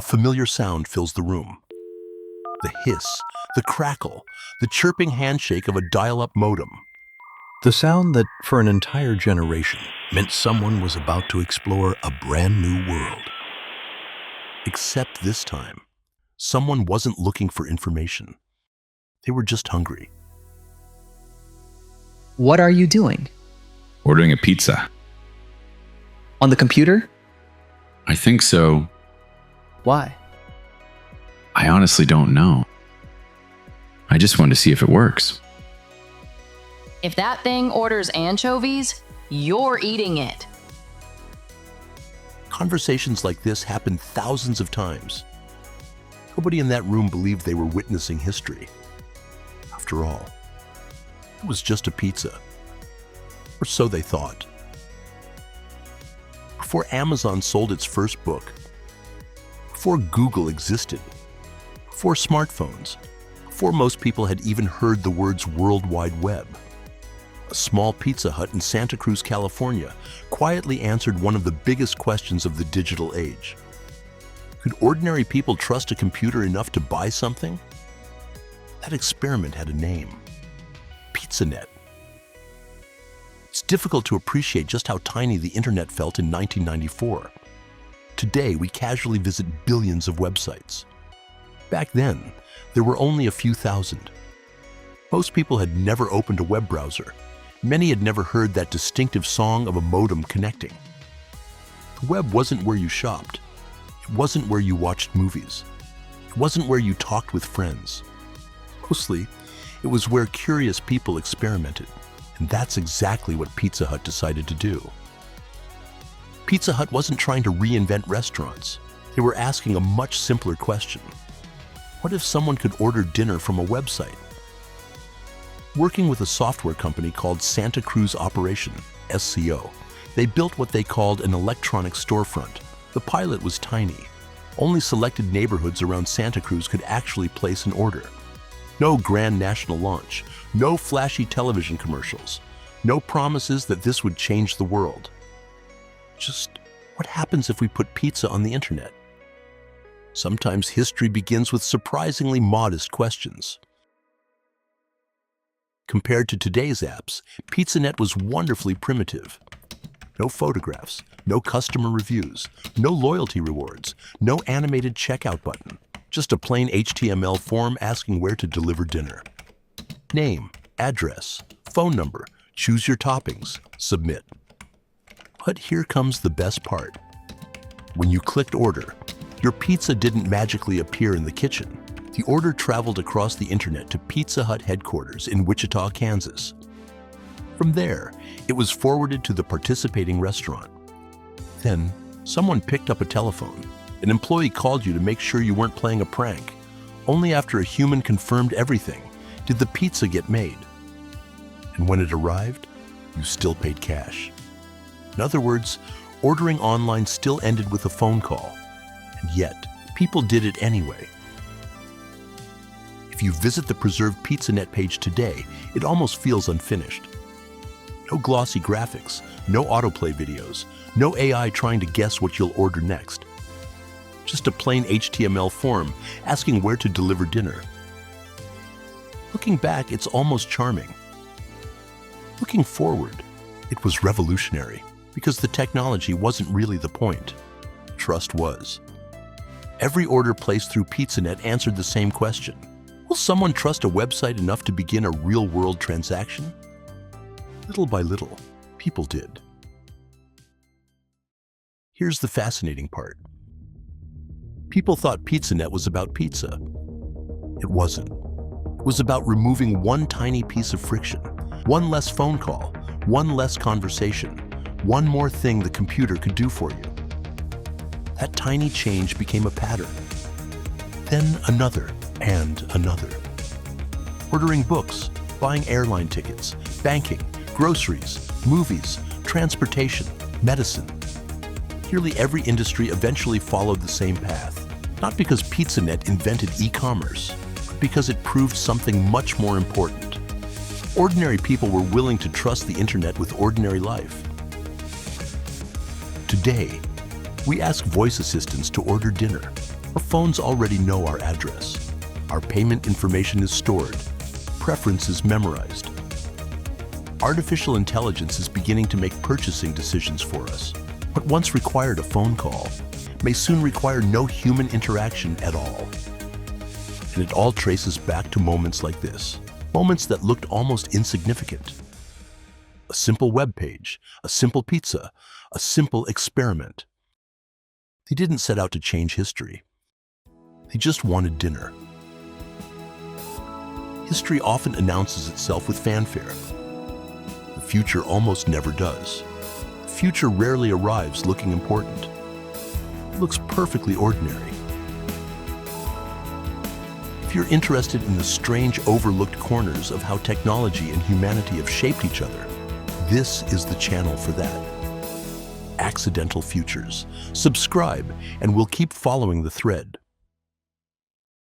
a familiar sound fills the room. The hiss, the crackle, the chirping handshake of a dial-up modem. The sound that, for an entire generation, meant someone was about to explore a brand new world. Except this time, someone wasn't looking for information. They were just hungry. What are you doing? Ordering a pizza. On the computer? I think so. Why? I honestly don't know. I just wanted to see if it works. If that thing orders anchovies, you're eating it. Conversations like this happened thousands of times. Nobody in that room believed they were witnessing history. After all, it was just a pizza. Or so they thought. Before Amazon sold its first book, before Google existed, before smartphones, before most people had even heard the words World Wide Web, a small Pizza Hut in Santa Cruz, California, quietly answered one of the biggest questions of the digital age. Could ordinary people trust a computer enough to buy something? That experiment had a name: PizzaNet. It's difficult to appreciate just how tiny the internet felt in 1994. Today, we casually visit billions of websites. Back then, there were only a few thousand. Most people had never opened a web browser. Many had never heard that distinctive song of a modem connecting. The web wasn't where you shopped. It wasn't where you watched movies. It wasn't where you talked with friends. Mostly, it was where curious people experimented. And that's exactly what Pizza Hut decided to do. Pizza Hut wasn't trying to reinvent restaurants. They were asking a much simpler question. What if someone could order dinner from a website? Working with a software company called Santa Cruz Operation, SCO, they built what they called an electronic storefront. The pilot was tiny. Only selected neighborhoods around Santa Cruz could actually place an order. No grand national launch, no flashy television commercials, no promises that this would change the world. Just what happens if we put pizza on the internet? Sometimes history begins with surprisingly modest questions. Compared to today's apps, PizzaNet was wonderfully primitive. No photographs, no customer reviews, no loyalty rewards, no animated checkout button, just a plain HTML form asking where to deliver dinner. Name, address, phone number, choose your toppings, submit. But here comes the best part. When you clicked order, your pizza didn't magically appear in the kitchen. The order traveled across the internet to Pizza Hut headquarters in Wichita, Kansas. From there, it was forwarded to the participating restaurant. Then, someone picked up a telephone. An employee called you to make sure you weren't playing a prank. Only after a human confirmed everything did the pizza get made. And when it arrived, you still paid cash. In other words, ordering online still ended with a phone call. And yet, people did it anyway. If you visit the preserved PizzaNet page today, it almost feels unfinished. No glossy graphics, no autoplay videos, no AI trying to guess what you'll order next. Just a plain HTML form asking where to deliver dinner. Looking back, it's almost charming. Looking forward, it was revolutionary because the technology wasn't really the point. Trust was. Every order placed through PizzaNet answered the same question. Will someone trust a website enough to begin a real-world transaction? Little by little, people did. Here's the fascinating part. People thought PizzaNet was about pizza. It wasn't. It was about removing one tiny piece of friction, one less phone call, one less conversation, one more thing the computer could do for you. That tiny change became a pattern. Then another and another. Ordering books, buying airline tickets, banking, groceries, movies, transportation, medicine. Nearly every industry eventually followed the same path. Not because PizzaNet invented e-commerce, but because it proved something much more important. Ordinary people were willing to trust the internet with ordinary life. Today, we ask voice assistants to order dinner. Our phones already know our address. Our payment information is stored. Preference is memorized. Artificial intelligence is beginning to make purchasing decisions for us. What once required a phone call may soon require no human interaction at all. And it all traces back to moments like this, moments that looked almost insignificant. A simple web page, a simple pizza, a simple experiment. They didn't set out to change history. They just wanted dinner. History often announces itself with fanfare. The future almost never does. The future rarely arrives looking important. It looks perfectly ordinary. If you're interested in the strange overlooked corners of how technology and humanity have shaped each other, this is the channel for that. Accidental Futures. Subscribe and we'll keep following the thread.